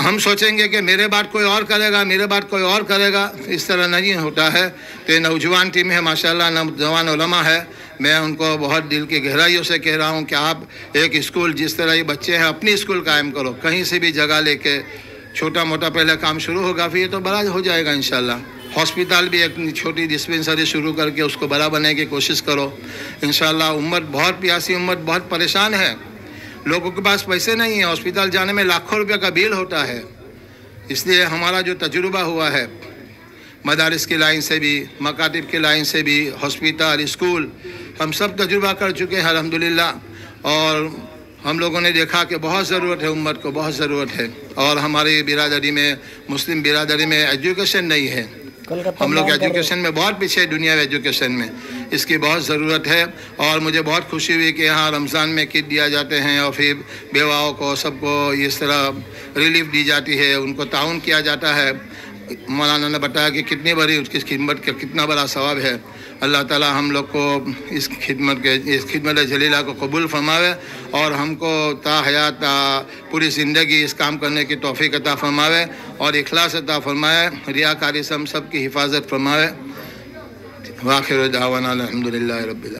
ہم سوچیں گے کہ میرے بعد کوئی اور کرے گا، اس طرح نہیں ہوتا ہے۔ تو نوجوان ٹیم ہے ماشاءاللہ، نوجوان علماء ہے، میں ان کو بہت دل کی گہرائیوں سے کہہ رہا ہوں کہ آپ ایک اسکول جس طرح یہ بچے ہیں اپنی اسکول قائم کرو، کہیں سے بھی جگہ لے کے چھوٹا موٹا پہلے کام شروع ہوگا، پھر یہ تو بڑا ہو جائے گا انشاءاللہ۔ ہاسپٹل بھی ایک چھوٹی ڈسپنسری شروع کر کے اس کو بڑا بنانے کی کوشش کرو انشاءاللہ۔ امت بہت پیاسی، امت بہت پریشان ہے، لوگوں کے پاس پیسے نہیں ہیں، ہاسپٹل جانے میں لاکھوں روپے کا بل ہوتا ہے۔ اس لیے ہمارا جو تجربہ ہوا ہے مدارس کی لائن سے بھی، مکاتب کی لائن سے بھی، ہاسپٹل، اسکول، ہم سب تجربہ کر چکے ہیں الحمدللہ، اور ہم لوگوں نے دیکھا کہ بہت ضرورت ہے، امت کو بہت ضرورت ہے، اور ہماری برادری میں، مسلم برادری میں ایجوکیشن نہیں ہے، ہم لوگ ایجوکیشن میں بہت پیچھے ہے، دنیا میں ایجوکیشن میں اس کی بہت ضرورت ہے۔ اور مجھے بہت خوشی ہوئی کہ یہاں رمضان میں کٹ دیا جاتے ہیں، اور پھر بیواؤں کو سب کو اس طرح ریلیف دی جاتی ہے، ان کو تعاون کیا جاتا ہے۔ مولانا نے بتایا کہ کتنی بڑی اس کی خدمت کا کتنا بڑا ثواب ہے۔ اللہ تعالی ہم لوگ کو اس خدمت جلیلہ کو قبول فرماوے، اور ہم کو تا حیات پوری زندگی اس کام کرنے کی توفیق عطا فرماوے، اور اخلاص عطا فرمائے، ریاکاری سے ہم سب کی حفاظت فرماوے۔ وآخر دعوانا الحمدللہ رب العالمین۔